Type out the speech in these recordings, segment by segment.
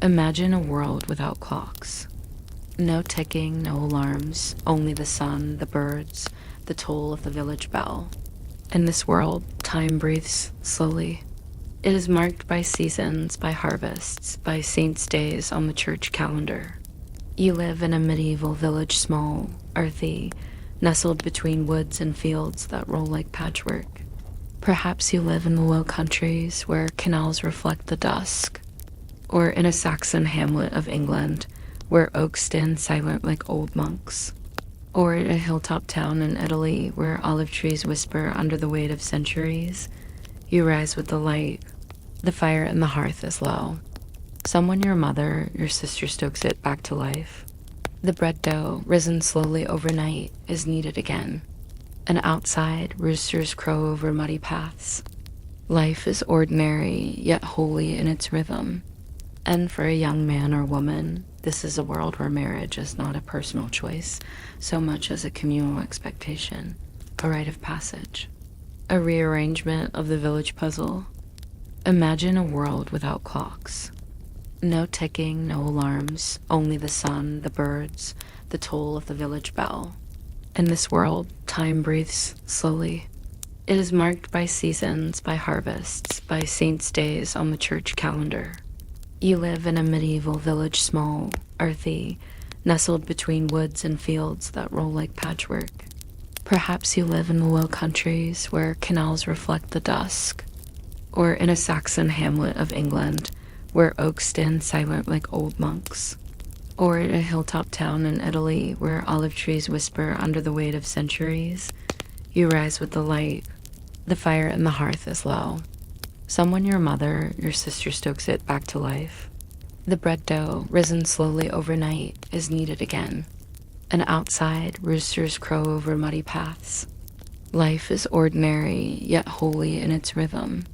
Imagine a world without clocks. No ticking, no alarms, only the sun, the birds, the toll of the village bell. In this world, time breathes slowly. It is marked by seasons, by harvests, by saints' days on the church calendar. You live in a medieval village, small, earthy, nestled between woods and fields that roll like patchwork. Perhaps you live in the Low Countries where canals reflect the dusk, or in a Saxon hamlet of England where oaks stand silent like old monks, or in a hilltop town in Italy where olive trees whisper under the weight of centuries. You rise with the light. The fire in the hearth is low. Someone, your mother, your sister, stokes it back to life. The bread dough, risen slowly overnight, is kneaded again. And outside, roosters crow over muddy paths. Life is ordinary, yet holy in its rhythm. And for a young man or woman, this is a world where marriage is not a personal choice, so much as a communal expectation, a rite of passage, a rearrangement of the village puzzle. Imagine a world without clocks. No ticking, no alarms, only the sun, the birds, the toll of the village bell. In this world, time breathes slowly. It is marked by seasons, by harvests, by saints' days on the church calendar. You live in a medieval village, small, earthy, nestled between woods and fields that roll like patchwork. Perhaps you live in the Low Countries where canals reflect the dusk, or in a Saxon hamlet of England where oaks stand silent like old monks, or in a hilltop town in Italy where olive trees whisper under the weight of centuries. You rise with the light. The fire in the hearth is low. Someone, your mother, your sister, stokes it back to life. The bread dough, risen slowly overnight, is kneaded again. And outside, roosters crow over muddy paths. Life is ordinary, yet holy in its rhythm.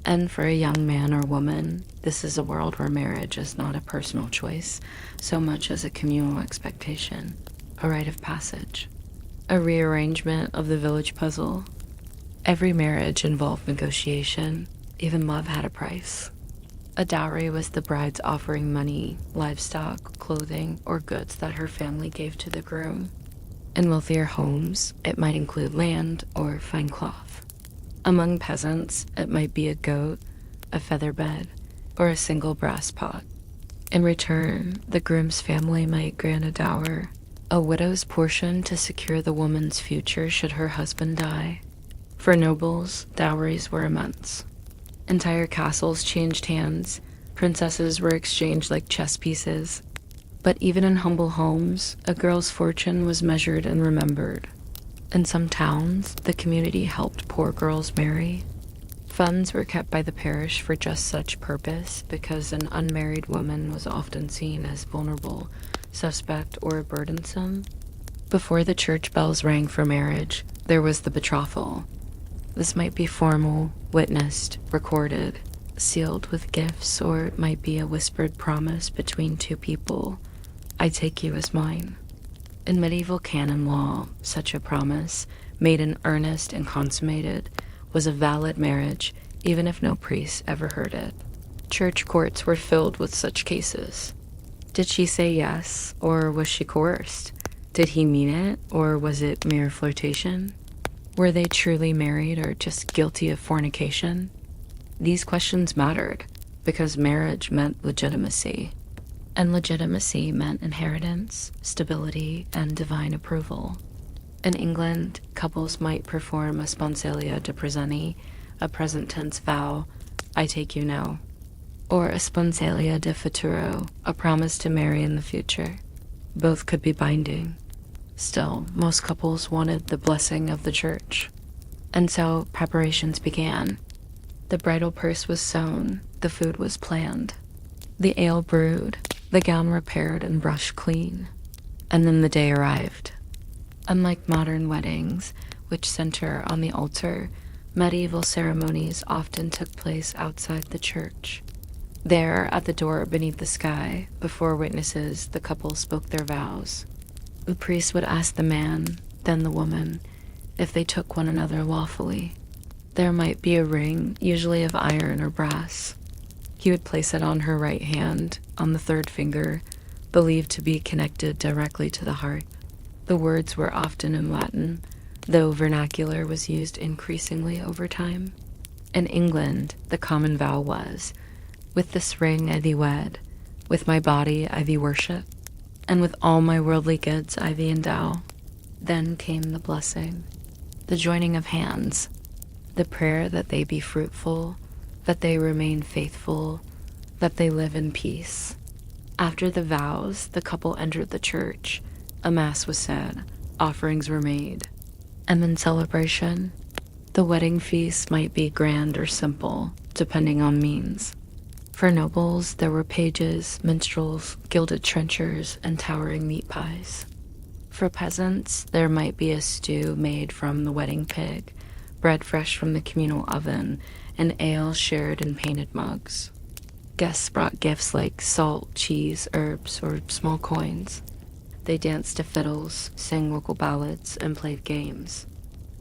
And for a young man or woman, this is a world where marriage is not a personal choice, so much as a communal expectation, a rite of passage, a rearrangement of the village puzzle. Every marriage involved negotiation. Even love had a price. A dowry was the bride's offering money, livestock, clothing, or goods that her family gave to the groom. In wealthier homes, it might include land or fine cloth. Among peasants, it might be a goat, a feather bed, or a single brass pot. In return, the groom's family might grant a dower, a widow's portion to secure the woman's future should her husband die. For nobles, dowries were immense. Entire castles changed hands. Princesses were exchanged like chess pieces. But even in humble homes, a girl's fortune was measured and remembered. In some towns, the community helped poor girls marry. Funds were kept by the parish for just such purpose because an unmarried woman was often seen as vulnerable, suspect, or burdensome. Before the church bells rang for marriage, there was the betrothal. This might be formal, witnessed, recorded, sealed with gifts, or it might be a whispered promise between two people. I take you as mine. In medieval canon law, such a promise, made in earnest and consummated, was a valid marriage, even if no priest ever heard it. Church courts were filled with such cases. Did she say yes, or was she coerced? Did he mean it, or was it mere flirtation? Were they truly married or just guilty of fornication? These questions mattered because marriage meant legitimacy, and legitimacy meant inheritance, stability, and divine approval. In England, couples might perform a sponsalia de presenti, a present tense vow, I take you now, or a sponsalia de futuro, a promise to marry in the future. Both could be binding. Still, most couples wanted the blessing of the church. And so preparations began. The bridal purse was sewn, the food was planned, the ale brewed, the gown repaired and brushed clean. And then the day arrived. Unlike modern weddings, which center on the altar, medieval ceremonies often took place outside the church. There, at the door beneath the sky, before witnesses, the couple spoke their vows. The priest would ask the man, then the woman, if they took one another lawfully. There might be a ring, usually of iron or brass. He would place it on her right hand, on the third finger, believed to be connected directly to the heart. The words were often in Latin, though vernacular was used increasingly over time. In England, the common vow was, "With this ring I thee wed, with my body I thee worship, and with all my worldly goods I thee endow." Then came the blessing, the joining of hands, the prayer that they be fruitful, that they remain faithful, that they live in peace. After the vows, the couple entered the church. A mass was said, offerings were made, and then celebration. The wedding feast might be grand or simple, depending on means. For nobles, there were pages, minstrels, gilded trenchers, and towering meat pies. For peasants, there might be a stew made from the wedding pig, bread fresh from the communal oven, and ale shared in painted mugs. Guests brought gifts like salt, cheese, herbs, or small coins. They danced to fiddles, sang local ballads, and played games.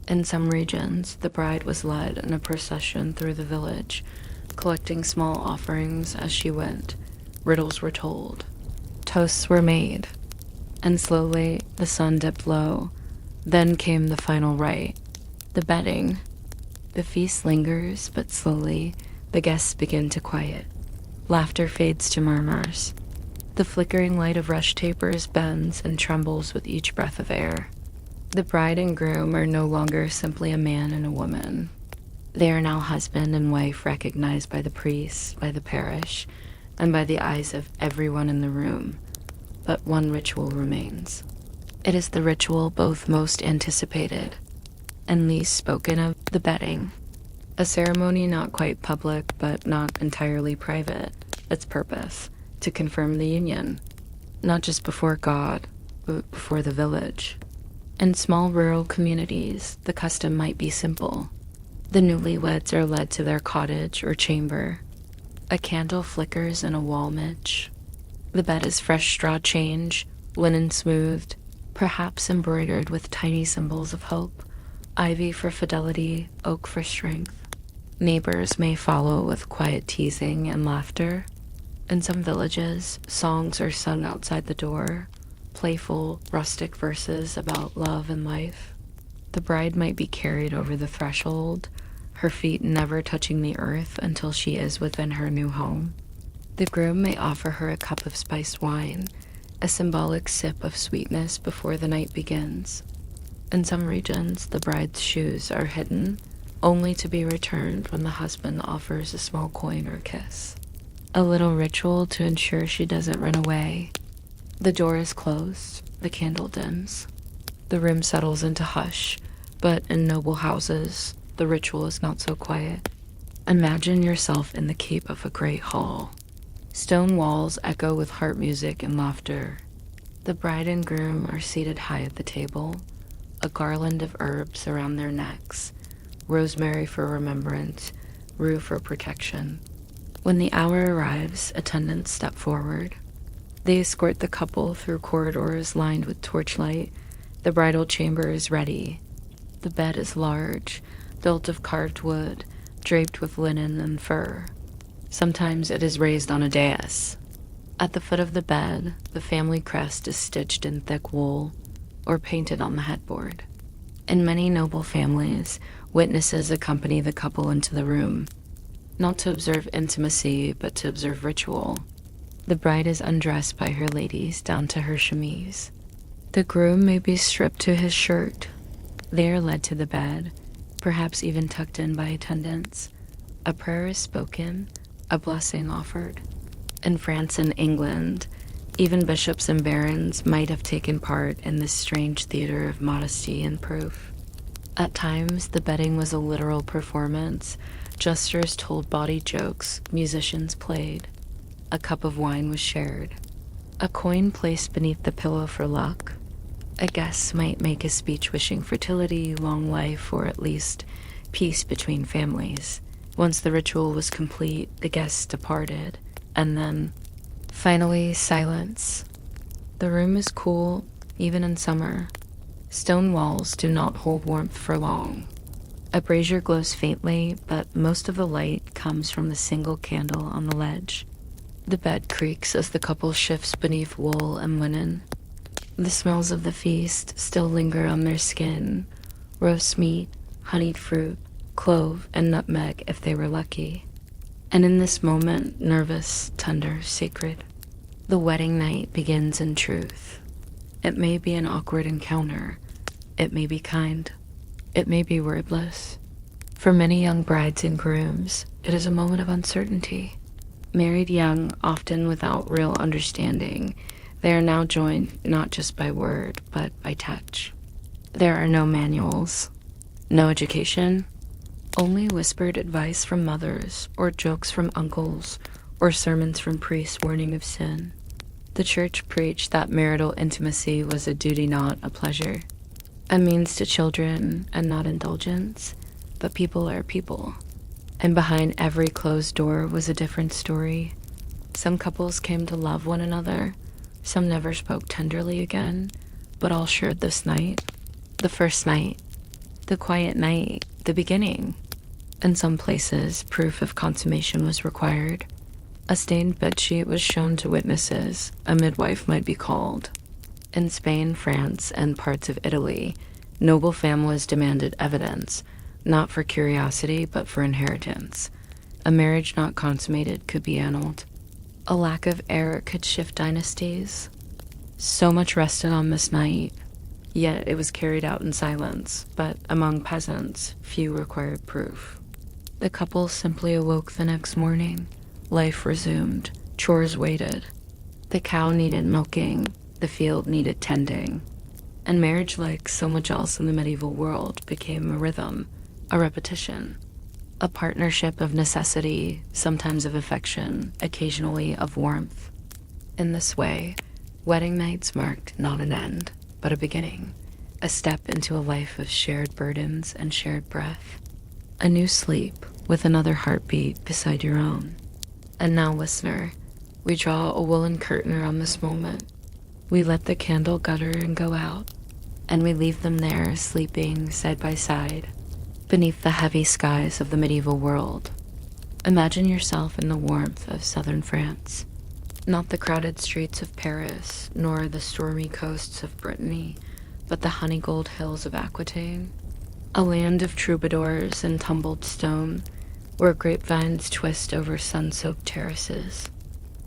In some regions, the bride was led in a procession through the village, collecting small offerings as she went. Riddles were told. Toasts were made. And slowly, the sun dipped low. Then came the final rite, the bedding. The feast lingers, but slowly, the guests begin to quiet. Laughter fades to murmurs. The flickering light of rush tapers bends and trembles with each breath of air. The bride and groom are no longer simply a man and a woman. They are now husband and wife, recognized by the priest, by the parish, and by the eyes of everyone in the room. But one ritual remains. It is the ritual both most anticipated and least spoken of, the bedding. A ceremony not quite public, but not entirely private. Its purpose, to confirm the union, not just before God, but before the village. In small rural communities, the custom might be simple. The newlyweds are led to their cottage or chamber. A candle flickers in a wall niche. The bed is fresh straw change, linen smoothed, perhaps embroidered with tiny symbols of hope, ivy for fidelity, oak for strength. Neighbors may follow with quiet teasing and laughter. In some villages, songs are sung outside the door, playful, rustic verses about love and life. The bride might be carried over the threshold, her feet never touching the earth until she is within her new home. The groom may offer her a cup of spiced wine, a symbolic sip of sweetness before the night begins. In some regions, the bride's shoes are hidden, only to be returned when the husband offers a small coin or kiss. A little ritual to ensure she doesn't run away. The door is closed, the candle dims. The room settles into hush, but in noble houses, the ritual is not so quiet. Imagine yourself in the keep of a great hall. Stone walls echo with harp music and laughter. The bride and groom are seated high at the table, a garland of herbs around their necks, rosemary for remembrance, rue for protection. When the hour arrives, attendants step forward. They escort the couple through corridors lined with torchlight. The bridal chamber is ready. The bed is large, built of carved wood, draped with linen and fur. Sometimes it is raised on a dais. At the foot of the bed, the family crest is stitched in thick wool or painted on the headboard. In many noble families, witnesses accompany the couple into the room, not to observe intimacy, but to observe ritual. The bride is undressed by her ladies down to her chemise. The groom may be stripped to his shirt. They are led to the bed, perhaps even tucked in by attendants. A prayer is spoken, a blessing offered. In France and England, even bishops and barons might have taken part in this strange theater of modesty and proof. At times, the bedding was a literal performance. Jesters told bawdy jokes, musicians played. A cup of wine was shared. A coin placed beneath the pillow for luck. A guest might make a speech wishing fertility, long life, or at least peace between families. Once the ritual was complete, the guests departed, and then, finally, silence. The room is cool, even in summer. Stone walls do not hold warmth for long. A brazier glows faintly, but most of the light comes from the single candle on the ledge. The bed creaks as the couple shifts beneath wool and linen. The smells of the feast still linger on their skin: roast meat, honeyed fruit, clove, and nutmeg if they were lucky. And in this moment, nervous, tender, sacred, the wedding night begins in truth. It may be an awkward encounter. It may be kind. It may be wordless. For many young brides and grooms, it is a moment of uncertainty. Married young, often without real understanding, they are now joined not just by word, but by touch. There are no manuals, no education, only whispered advice from mothers, or jokes from uncles, or sermons from priests warning of sin. The church preached that marital intimacy was a duty, not a pleasure, a means to children and not indulgence, but people are people. And behind every closed door was a different story. Some couples came to love one another, some never spoke tenderly again, but all shared this night. The first night, the quiet night, the beginning. In some places, proof of consummation was required. A stained bedsheet was shown to witnesses. A midwife might be called. In Spain, France, and parts of Italy, noble families demanded evidence, not for curiosity, but for inheritance. A marriage not consummated could be annulled. A lack of heir could shift dynasties. So much rested on this night, yet it was carried out in silence, but among peasants, few required proof. The couple simply awoke the next morning. Life resumed. Chores waited. The cow needed milking. The field needed tending. And marriage, like so much else in the medieval world, became a rhythm, a repetition, a partnership of necessity, sometimes of affection, occasionally of warmth. In this way, wedding nights marked not an end, but a beginning, a step into a life of shared burdens and shared breath, a new sleep with another heartbeat beside your own. And now, listener, we draw a woolen curtain around this moment. We let the candle gutter and go out, and we leave them there sleeping side by side beneath the heavy skies of the medieval world. Imagine yourself in the warmth of southern France, not the crowded streets of Paris, nor the stormy coasts of Brittany, but the honey-gold hills of Aquitaine, a land of troubadours and tumbled stone, where grapevines twist over sun-soaked terraces.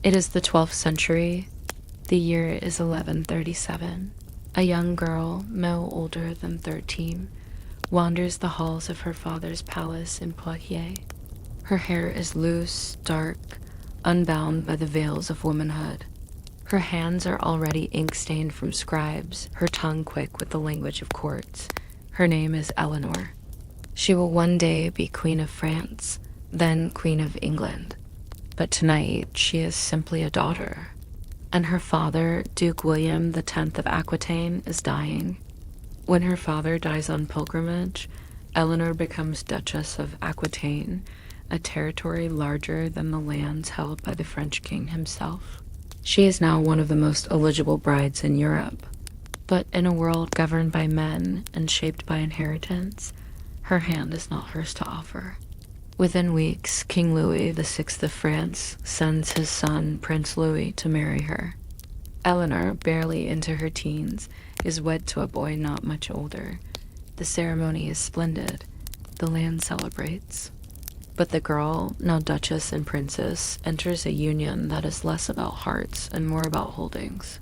It is the 12th century. The year is 1137. A young girl, no older than 13, wanders the halls of her father's palace in Poitiers. Her hair is loose, dark, unbound by the veils of womanhood. Her hands are already ink-stained from scribes, her tongue quick with the language of courts. Her name is Eleanor. She will one day be Queen of France, then Queen of England. But tonight, she is simply a daughter. And her father, Duke William X of Aquitaine, is dying. When her father dies on pilgrimage, Eleanor becomes Duchess of Aquitaine, a territory larger than the lands held by the French king himself. She is now one of the most eligible brides in Europe. But in a world governed by men and shaped by inheritance, her hand is not hers to offer. Within weeks, King Louis VI of France sends his son, Prince Louis, to marry her. Eleanor, barely into her teens, is wed to a boy not much older. The ceremony is splendid. The land celebrates. But the girl, now Duchess and Princess, enters a union that is less about hearts and more about holdings.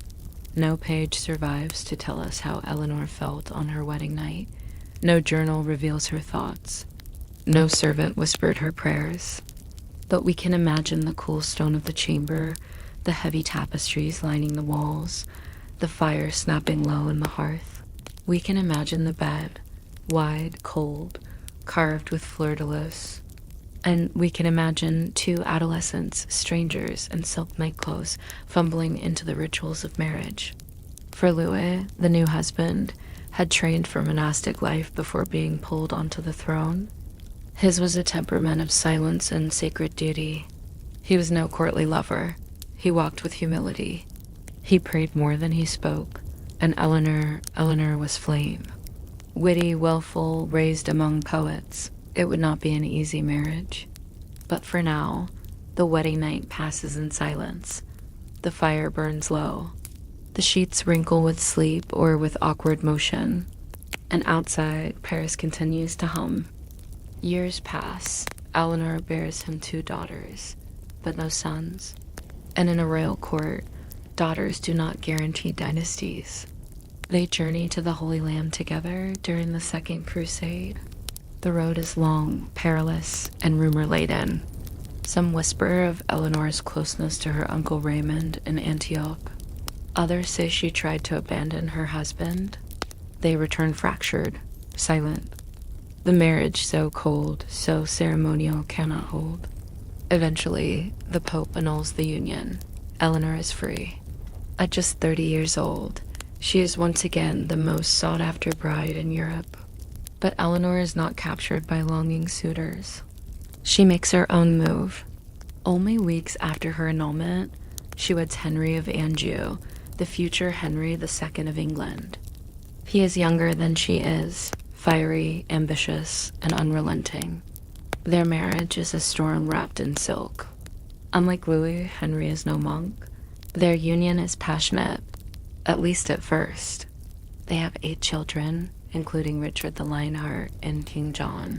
No page survives to tell us how Eleanor felt on her wedding night. No journal reveals her thoughts. No servant whispered her prayers. But we can imagine the cool stone of the chamber, the heavy tapestries lining the walls, the fire snapping low in the hearth. We can imagine the bed, wide, cold, carved with fleur-de-lis. And we can imagine two adolescents, strangers in silk nightclothes, fumbling into the rituals of marriage. For Louis, the new husband, had trained for monastic life before being pulled onto the throne. His was a temperament of silence and sacred duty. He was no courtly lover. He walked with humility. He prayed more than he spoke, and Eleanor was flame. Witty, willful, raised among poets, it would not be an easy marriage. But for now, the wedding night passes in silence. The fire burns low. The sheets wrinkle with sleep or with awkward motion. And outside, Paris continues to hum. Years pass. Eleanor bears him 2 daughters, but no sons. And in a royal court, daughters do not guarantee dynasties. They journey to the Holy Land together during the Second Crusade. The road is long, perilous, and rumor-laden. Some whisper of Eleanor's closeness to her uncle Raymond in Antioch. Others say she tried to abandon her husband. They return fractured, silent. The marriage so cold, so ceremonial cannot hold. Eventually, the Pope annuls the union. Eleanor is free. At just 30 years old, she is once again the most sought-after bride in Europe. But Eleanor is not captured by longing suitors. She makes her own move. Only weeks after her annulment, she weds Henry of Anjou, the future Henry II of England. He is younger than she is, fiery, ambitious, and unrelenting. Their marriage is a storm wrapped in silk. Unlike Louis, Henry is no monk. Their union is passionate, at least at first. They have 8 children, including Richard the Lionheart and King John.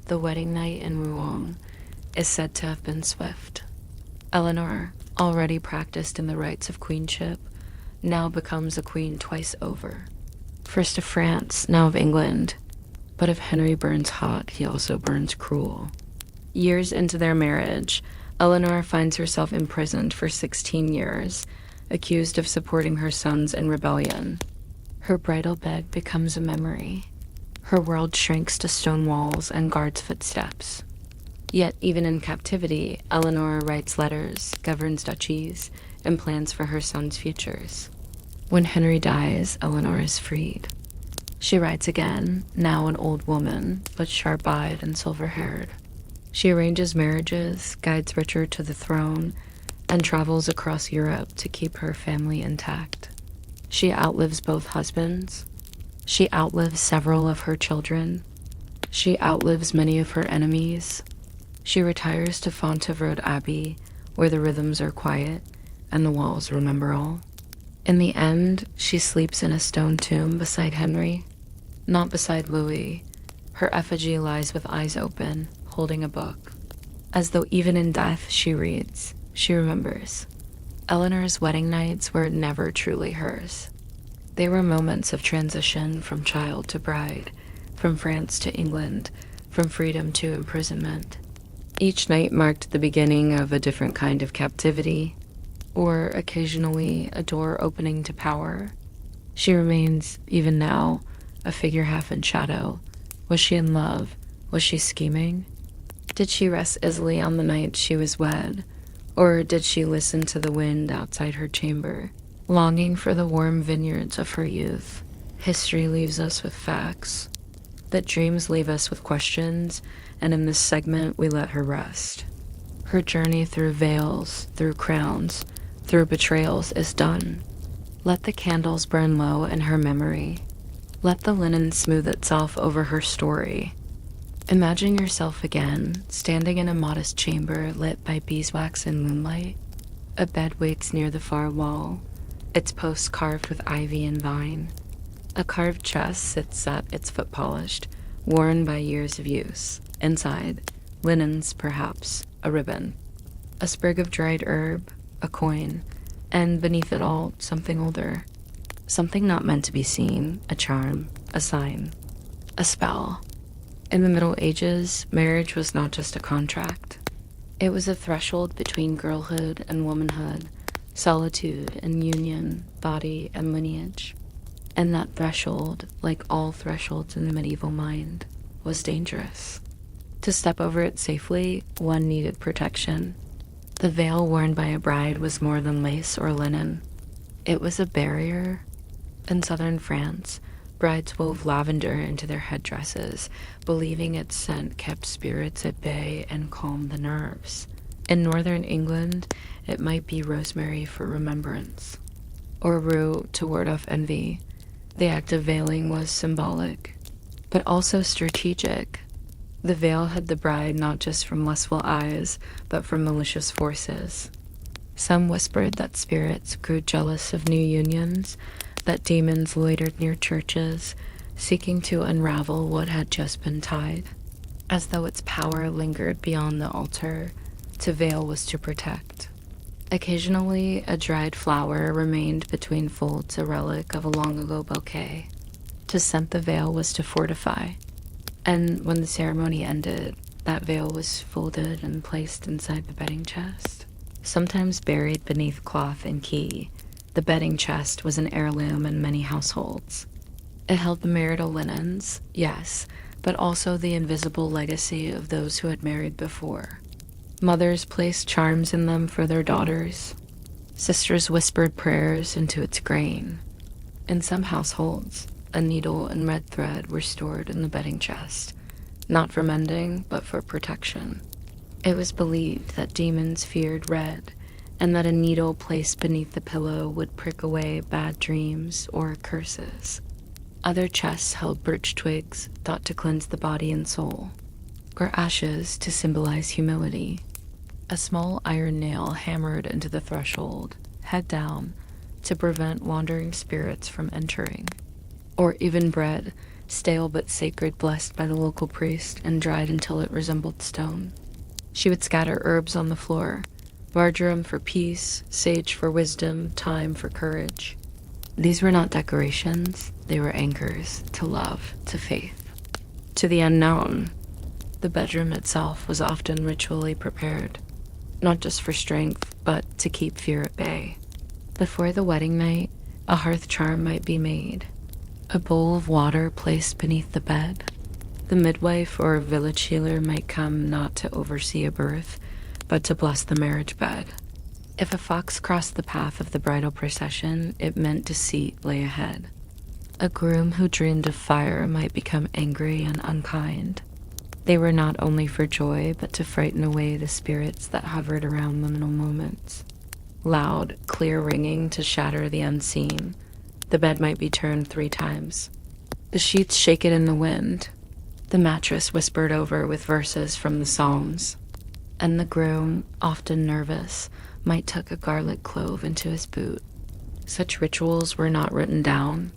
The wedding night in Rouen is said to have been swift. Eleanor, already practiced in the rites of queenship, now becomes a queen twice over. First of France, now of England. But if Henry burns hot, he also burns cruel. Years into their marriage, Eleanor finds herself imprisoned for 16 years, accused of supporting her sons in rebellion. Her bridal bed becomes a memory. Her world shrinks to stone walls and guards' footsteps. Yet even in captivity, Eleanor writes letters, governs duchies, and plans for her sons' futures. When Henry dies, Eleanor is freed. She writes again, now an old woman, but sharp-eyed and silver-haired. She arranges marriages, guides Richard to the throne, and travels across Europe to keep her family intact. She outlives both husbands. She outlives several of her children. She outlives many of her enemies. She retires to Fontevraud Abbey, where the rhythms are quiet and the walls remember all. In the end, she sleeps in a stone tomb beside Henry, not beside Louis. Her effigy lies with eyes open, holding a book. As though even in death she reads, she remembers. Eleanor's wedding nights were never truly hers. They were moments of transition from child to bride, from France to England, from freedom to imprisonment. Each night marked the beginning of a different kind of captivity, or occasionally a door opening to power. She remains, even now, a figure half in shadow. Was she in love? Was she scheming? Did she rest easily on the night she was wed? Or did she listen to the wind outside her chamber, longing for the warm vineyards of her youth? History leaves us with facts, but dreams leave us with questions, and in this segment we let her rest. Her journey through veils, through crowns, through betrayals is done. Let the candles burn low in her memory. Let the linen smooth itself over her story. Imagine yourself again, standing in a modest chamber lit by beeswax and moonlight. A bed waits near the far wall, its posts carved with ivy and vine. A carved chest sits at its foot polished, worn by years of use. Inside, linens perhaps, a ribbon, a sprig of dried herb, a coin, and beneath it all, something older. Something not meant to be seen, a charm, a sign, a spell. In the Middle Ages, marriage was not just a contract. It was a threshold between girlhood and womanhood, solitude and union, body and lineage. And that threshold, like all thresholds in the medieval mind, was dangerous. To step over it safely, one needed protection. The veil worn by a bride was more than lace or linen. It was a barrier. In southern France, brides wove lavender into their headdresses, believing its scent kept spirits at bay and calmed the nerves. In northern England, it might be rosemary for remembrance, or rue to ward off envy. The act of veiling was symbolic. but also strategic. The veil hid the bride not just from lustful eyes, but from malicious forces. Some whispered that spirits grew jealous of new unions, that demons loitered near churches, seeking to unravel what had just been tied. As though its power lingered beyond the altar, to veil was to protect. Occasionally, a dried flower remained between folds, a relic of a long-ago bouquet. To scent the veil was to fortify. And when the ceremony ended, that veil was folded and placed inside the bedding chest. Sometimes buried beneath cloth and key, the bedding chest was an heirloom in many households. It held the marital linens, yes, but also the invisible legacy of those who had married before. Mothers placed charms in them for their daughters. Sisters whispered prayers into its grain. In some households, a needle and red thread were stored in the bedding chest, not for mending, but for protection. It was believed that demons feared red, and that a needle placed beneath the pillow would prick away bad dreams or curses. Other chests held birch twigs, thought to cleanse the body and soul, or ashes to symbolize humility. A small iron nail hammered into the threshold, head down, to prevent wandering spirits from entering. Or even bread, stale but sacred, blessed by the local priest and dried until it resembled stone. She would scatter herbs on the floor, marjoram for peace, sage for wisdom, thyme for courage. These were not decorations, they were anchors to love, to faith, to the unknown. The bedroom itself was often ritually prepared, not just for strength, but to keep fear at bay. Before the wedding night, a hearth charm might be made, a bowl of water placed beneath the bed. The midwife or village healer might come not to oversee a birth, but to bless the marriage bed. If a fox crossed the path of the bridal procession, it meant deceit lay ahead. A groom who dreamed of fire might become angry and unkind. They were not only for joy, but to frighten away the spirits that hovered around liminal moments. Loud, clear ringing to shatter the unseen. The bed might be turned 3 times. The sheets shaken in the wind. The mattress whispered over with verses from the Psalms. And the groom, often nervous, might tuck a garlic clove into his boot. Such rituals were not written down.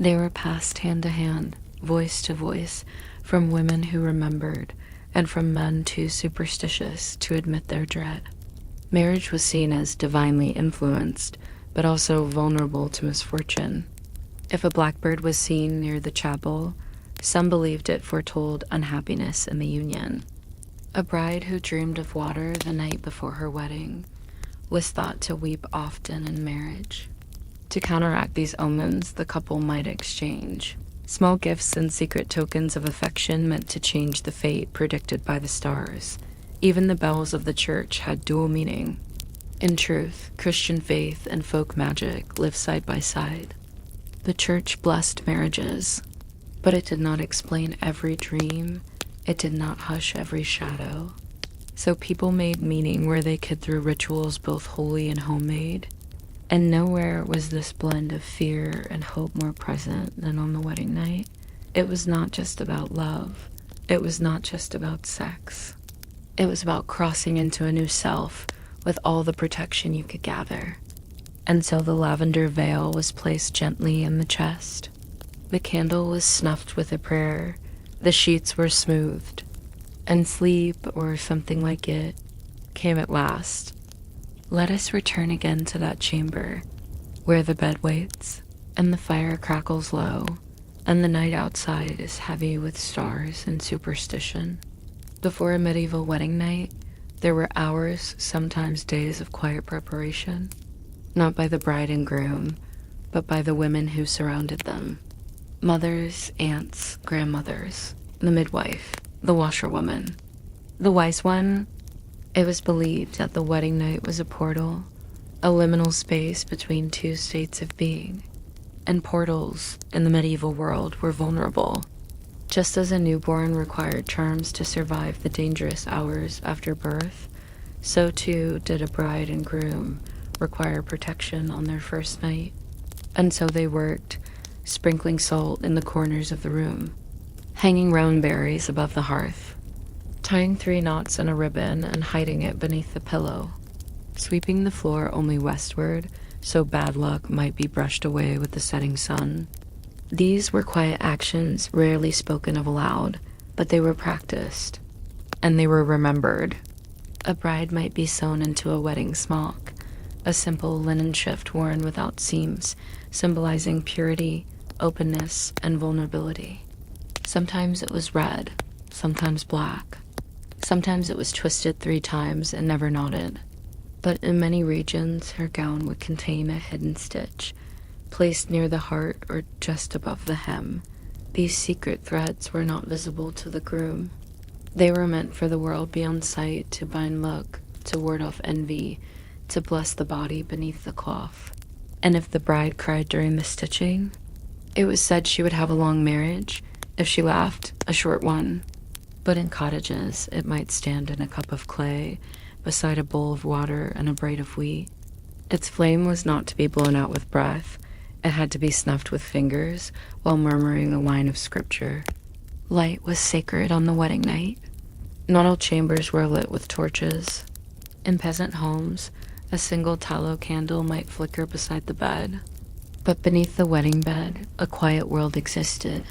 They were passed hand to hand, voice to voice, from women who remembered, and from men too superstitious to admit their dread. Marriage was seen as divinely influenced, but also vulnerable to misfortune. If a blackbird was seen near the chapel, some believed it foretold unhappiness in the union. A bride who dreamed of water the night before her wedding was thought to weep often in marriage. To counteract these omens, the couple might exchange small gifts and secret tokens of affection meant to change the fate predicted by the stars. Even the bells of the church had dual meaning. In truth, Christian faith and folk magic live side by side. The church blessed marriages, but it did not explain every dream. It did not hush every shadow. So people made meaning where they could through rituals both holy and homemade. And nowhere was this blend of fear and hope more present than on the wedding night. It was not just about love. It was not just about sex. It was about crossing into a new self with all the protection you could gather. And so the lavender veil was placed gently in the chest. The candle was snuffed with a prayer. The sheets were smoothed. And sleep, or something like it, came at last. Let us return again to that chamber, where the bed waits, and the fire crackles low, and the night outside is heavy with stars and superstition. Before a medieval wedding night, there were hours, sometimes days of quiet preparation, not by the bride and groom, but by the women who surrounded them. Mothers, aunts, grandmothers, the midwife, the washerwoman. The wise one. It was believed that the wedding night was a portal, a liminal space between 2 states of being. And portals, in the medieval world, were vulnerable. Just as a newborn required charms to survive the dangerous hours after birth, so too did a bride and groom require protection on their first night. And so they worked, sprinkling salt in the corners of the room, hanging rowan berries above the hearth, tying 3 knots in a ribbon and hiding it beneath the pillow, sweeping the floor only westward so bad luck might be brushed away with the setting sun. These were quiet actions rarely spoken of aloud, but they were practiced, and they were remembered. A bride might be sewn into a wedding smock, a simple linen shift worn without seams, symbolizing purity, openness, and vulnerability. Sometimes it was red, sometimes black. Sometimes it was twisted 3 times and never knotted. But in many regions, her gown would contain a hidden stitch, placed near the heart or just above the hem. These secret threads were not visible to the groom. They were meant for the world beyond sight to bind luck, to ward off envy, to bless the body beneath the cloth. And if the bride cried during the stitching, it was said she would have a long marriage. If she laughed, a short one. But in cottages, it might stand in a cup of clay, beside a bowl of water and a braid of wheat. Its flame was not to be blown out with breath. It had to be snuffed with fingers while murmuring a line of scripture. Light was sacred on the wedding night. Not all chambers were lit with torches. In peasant homes, a single tallow candle might flicker beside the bed. But beneath the wedding bed, a quiet world existed.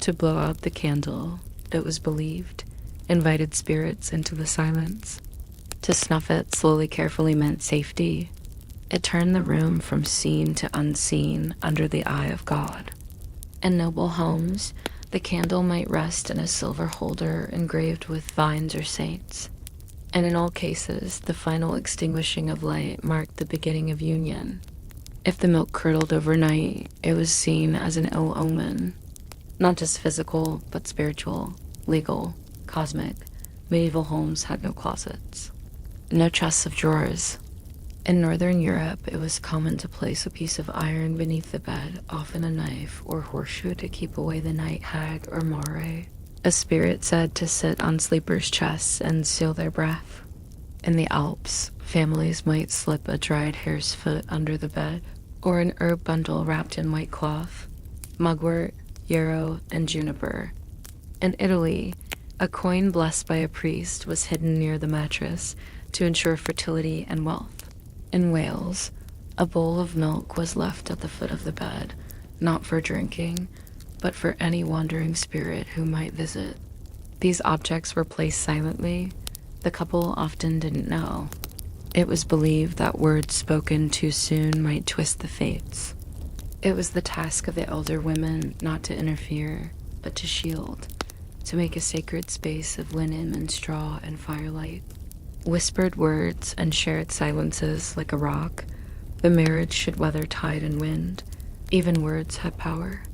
To blow out the candle, it was believed, invited spirits into the silence. To snuff it slowly, carefully meant safety. It turned the room from seen to unseen under the eye of God. In noble homes, the candle might rest in a silver holder engraved with vines or saints. And in all cases, the final extinguishing of light marked the beginning of union. If the milk curdled overnight, it was seen as an ill omen. Not just physical, but spiritual, legal, cosmic. Medieval homes had no closets, no chests of drawers. In Northern Europe, it was common to place a piece of iron beneath the bed, often a knife or horseshoe to keep away the night hag or moire, a spirit said to sit on sleepers' chests and seal their breath. In the Alps, families might slip a dried hare's foot under the bed, or an herb bundle wrapped in white cloth, mugwort, yarrow, and juniper. In Italy, a coin blessed by a priest was hidden near the mattress to ensure fertility and wealth. In Wales, a bowl of milk was left at the foot of the bed, not for drinking, but for any wandering spirit who might visit. These objects were placed silently. The couple often didn't know. It was believed that words spoken too soon might twist the fates. It was the task of the elder women not to interfere, but to shield, to make a sacred space of linen and straw and firelight. Whispered words and shared silences like a rock, the marriage should weather tide and wind. Even words had power.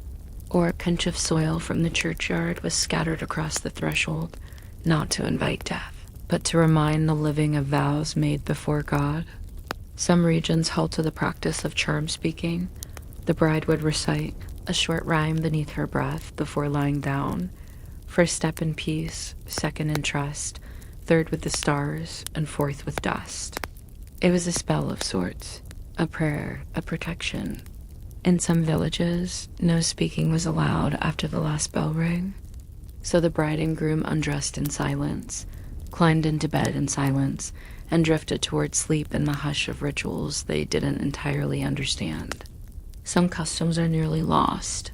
Or a pinch of soil from the churchyard was scattered across the threshold, not to invite death, but to remind the living of vows made before God. Some regions held to the practice of charm speaking. The bride would recite a short rhyme beneath her breath before lying down. First step in peace, second in trust, third with the stars, and fourth with dust. It was a spell of sorts, a prayer, a protection. In some villages, no speaking was allowed after the last bell rang. So the bride and groom undressed in silence, climbed into bed in silence, and drifted toward sleep in the hush of rituals they didn't entirely understand. Some customs are nearly lost.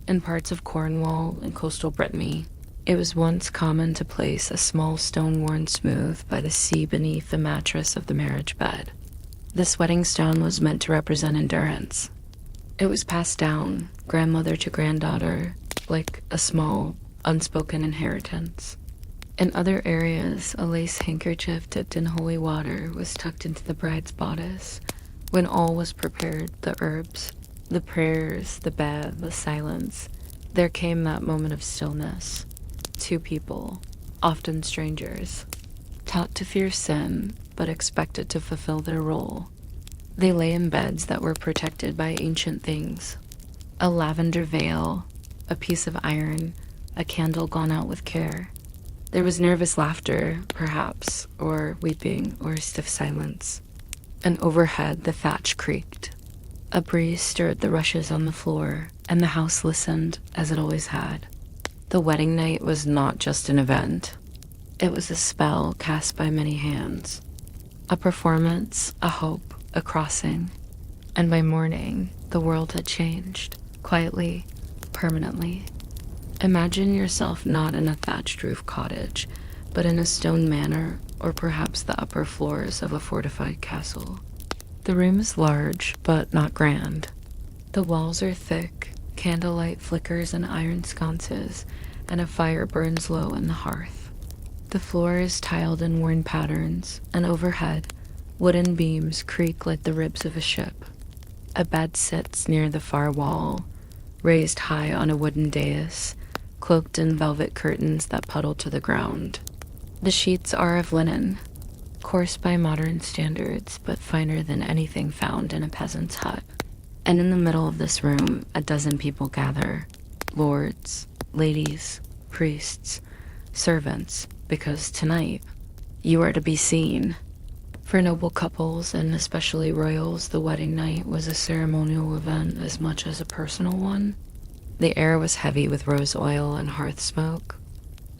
In parts of Cornwall and coastal Brittany, it was once common to place a small stone worn smooth by the sea beneath the mattress of the marriage bed. This wedding stone was meant to represent endurance. It was passed down, grandmother to granddaughter, like a small, unspoken inheritance. In other areas, a lace handkerchief dipped in holy water was tucked into the bride's bodice. When all was prepared, the herbs, the prayers, the bed, the silence, there came that moment of stillness. 2 people, often strangers, taught to fear sin, but expected to fulfill their role. They lay in beds that were protected by ancient things. A lavender veil, a piece of iron, a candle gone out with care. There was nervous laughter, perhaps, or weeping, or stiff silence. And overhead the thatch creaked. A breeze stirred the rushes on the floor, and the house listened, as it always had. The wedding night was not just an event. It was a spell cast by many hands, a performance, a hope, a crossing. And by morning, the world had changed, quietly, permanently. Imagine yourself not in a thatched roof cottage, but in a stone manor, or perhaps the upper floors of a fortified castle. The room is large, but not grand. The walls are thick, candlelight flickers in iron sconces, and a fire burns low in the hearth. The floor is tiled in worn patterns, and overhead, wooden beams creak like the ribs of a ship. A bed sits near the far wall, raised high on a wooden dais, cloaked in velvet curtains that puddle to the ground. The sheets are of linen, coarse by modern standards, but finer than anything found in a peasant's hut. And in the middle of this room, a dozen people gather. Lords, ladies, priests, servants, because tonight, you are to be seen. For noble couples, and especially royals, the wedding night was a ceremonial event as much as a personal one. The air was heavy with rose oil and hearth smoke.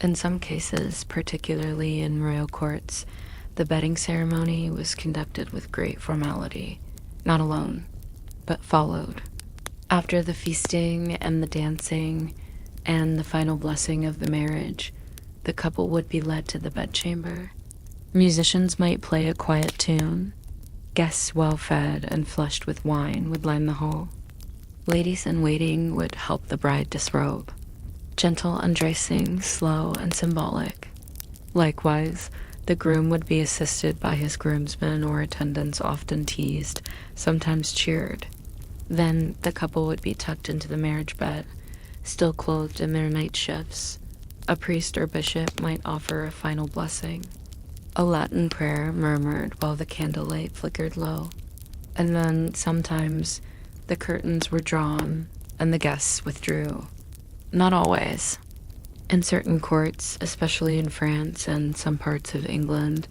In some cases, particularly in royal courts, the bedding ceremony was conducted with great formality, not alone, but followed. After the feasting and the dancing and the final blessing of the marriage, the couple would be led to the bedchamber. Musicians might play a quiet tune. Guests well fed and flushed with wine would line the hall. Ladies in waiting would help the bride disrobe. Gentle undressing, slow and symbolic. Likewise, the groom would be assisted by his groomsmen or attendants, often teased, sometimes cheered. Then the couple would be tucked into the marriage bed, still clothed in their night shifts. A priest or bishop might offer a final blessing. A Latin prayer murmured while the candlelight flickered low. And then, sometimes, the curtains were drawn and the guests withdrew. Not always. In certain courts, especially in France and some parts of England,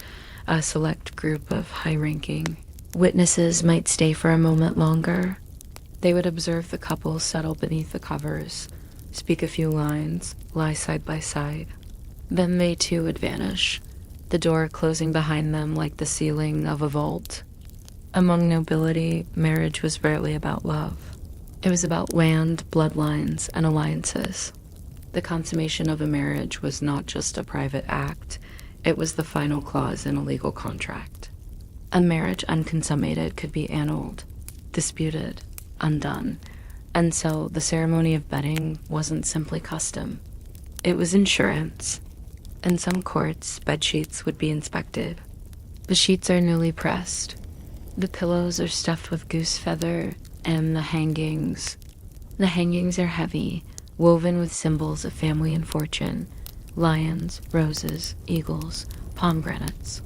a select group of high-ranking witnesses might stay for a moment longer. They would observe the couple settle beneath the covers, speak a few lines, lie side by side. Then they too would vanish, the door closing behind them like the ceiling of a vault. Among nobility, marriage was rarely about love. It was about land, bloodlines, and alliances. The consummation of a marriage was not just a private act, it was the final clause in a legal contract. A marriage unconsummated could be annulled, disputed, undone, and so the ceremony of bedding wasn't simply custom. It was insurance. In some courts, bed sheets would be inspected. The sheets are newly pressed. The pillows are stuffed with goose feather, and the hangings are heavy, woven with symbols of family and fortune, lions, roses, eagles, pomegranates.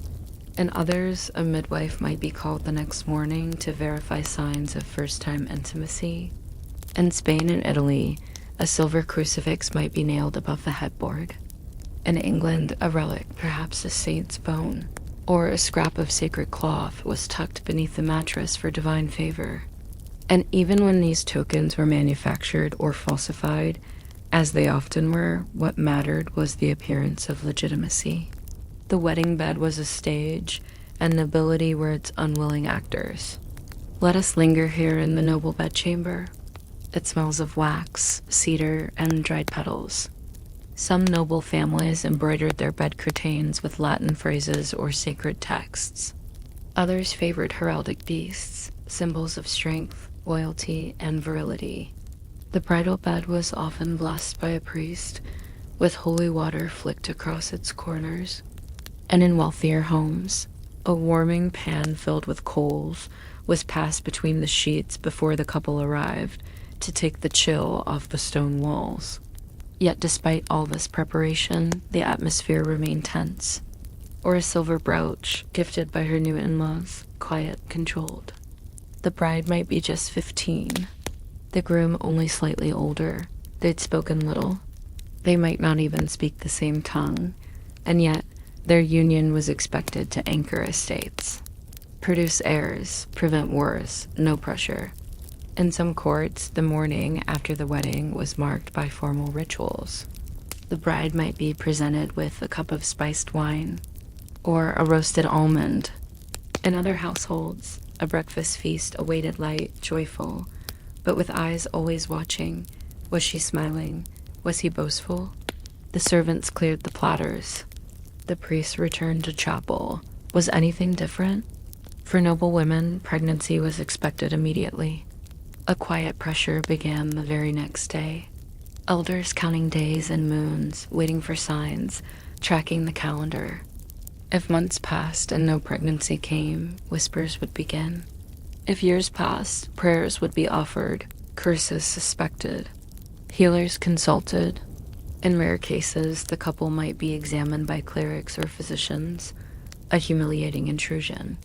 In others, a midwife might be called the next morning to verify signs of first-time intimacy. In Spain and Italy, a silver crucifix might be nailed above the headboard. In England, a relic, perhaps a saint's bone, or a scrap of sacred cloth, was tucked beneath the mattress for divine favor. And even when these tokens were manufactured or falsified, as they often were, what mattered was the appearance of legitimacy. The wedding bed was a stage, and nobility were its unwilling actors. Let us linger here in the noble bedchamber. It smells of wax, cedar, and dried petals. Some noble families embroidered their bed curtains with Latin phrases or sacred texts. Others favored heraldic beasts, symbols of strength, loyalty, and virility. The bridal bed was often blessed by a priest, with holy water flicked across its corners. And in wealthier homes, a warming pan filled with coals was passed between the sheets before the couple arrived to take the chill off the stone walls. Yet despite all this preparation, the atmosphere remained tense. Or a silver brooch, gifted by her new in-laws, quiet, controlled. The bride might be just 15. The groom only slightly older. They'd spoken little. They might not even speak the same tongue. And yet, their union was expected to anchor estates. Produce heirs, prevent wars, no pressure. In some courts, the morning after the wedding was marked by formal rituals. The bride might be presented with a cup of spiced wine or a roasted almond. In other households, a breakfast feast awaited light, joyful, but with eyes always watching. Was she smiling? Was he boastful? The servants cleared the platters. The priest returned to chapel. Was anything different? For noble women, pregnancy was expected immediately. A quiet pressure began the very next day. Elders counting days and moons, waiting for signs, tracking the calendar. If months passed and no pregnancy came, whispers would begin. If years passed, prayers would be offered, curses suspected, healers consulted. In rare cases, the couple might be examined by clerics or physicians, a humiliating intrusion.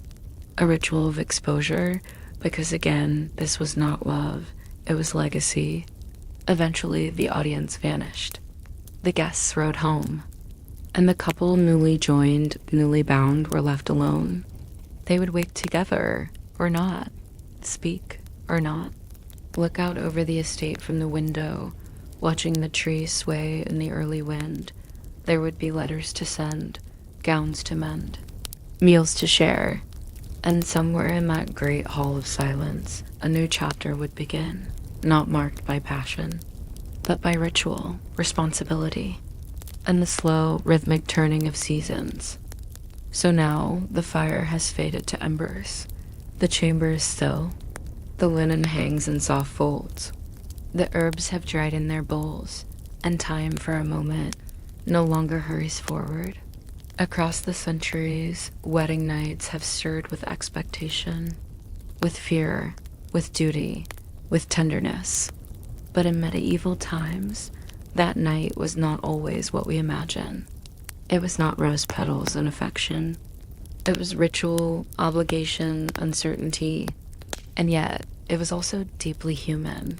A ritual of exposure, because again, this was not love, it was legacy. Eventually, the audience vanished. The guests rode home, and the couple, newly joined, newly bound, were left alone. They would wake together, or not, speak, or not, look out over the estate from the window, watching the trees sway in the early wind. There would be letters to send, gowns to mend, meals to share, and somewhere in that great hall of silence, a new chapter would begin, not marked by passion, but by ritual, responsibility, and the slow, rhythmic turning of seasons. So now, the fire has faded to embers. The chamber is still. The linen hangs in soft folds. The herbs have dried in their bowls, and time, for a moment, no longer hurries forward. Across the centuries, wedding nights have stirred with expectation, with fear, with duty, with tenderness. But in medieval times, that night was not always what we imagine. It was not rose petals and affection. It was ritual, obligation, uncertainty, and yet it was also deeply human.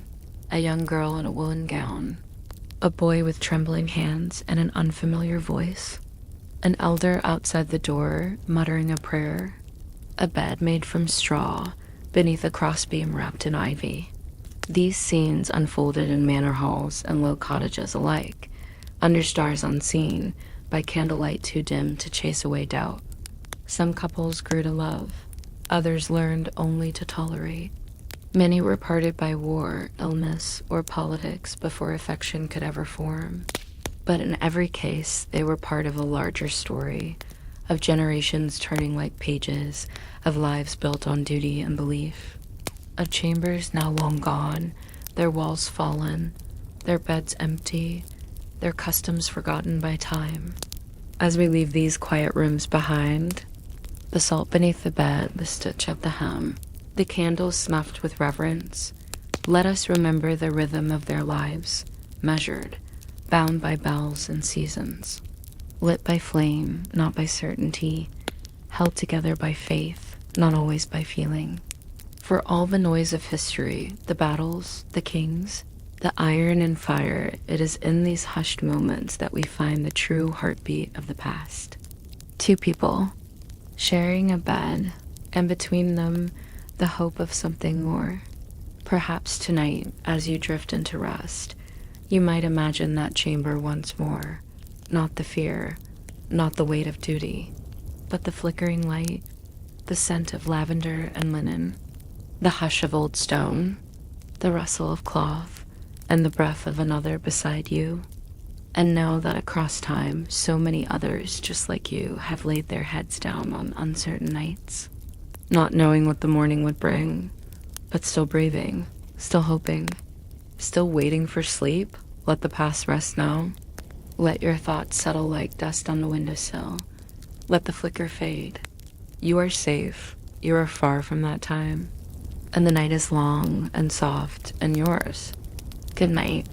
A young girl in a woolen gown, a boy with trembling hands and an unfamiliar voice, an elder outside the door muttering a prayer, a bed made from straw beneath a crossbeam wrapped in ivy. These scenes unfolded in manor halls and low cottages alike, under stars unseen, by candlelight too dim to chase away doubt. Some couples grew to love, others learned only to tolerate. Many were parted by war, illness, or politics before affection could ever form. But in every case, they were part of a larger story, of generations turning like pages, of lives built on duty and belief, of chambers now long gone, their walls fallen, their beds empty, their customs forgotten by time. As we leave these quiet rooms behind, the salt beneath the bed, the stitch of the hem, the candles snuffed with reverence, let us remember the rhythm of their lives, measured, bound by bells and seasons, lit by flame, not by certainty, held together by faith, not always by feeling. For all the noise of history, the battles, the kings, the iron and fire, it is in these hushed moments that we find the true heartbeat of the past. Two people, sharing a bed, and between them, the hope of something more. Perhaps tonight, as you drift into rest, you might imagine that chamber once more. Not the fear, not the weight of duty, but the flickering light, the scent of lavender and linen, the hush of old stone, the rustle of cloth, and the breath of another beside you. And know that across time, so many others just like you have laid their heads down on uncertain nights, not knowing what the morning would bring, but still breathing, still hoping, still waiting for sleep. Let the past rest now. Let your thoughts settle like dust on the windowsill. Let the flicker fade. You are safe. You are far from that time. And the night is long and soft and yours. Good night.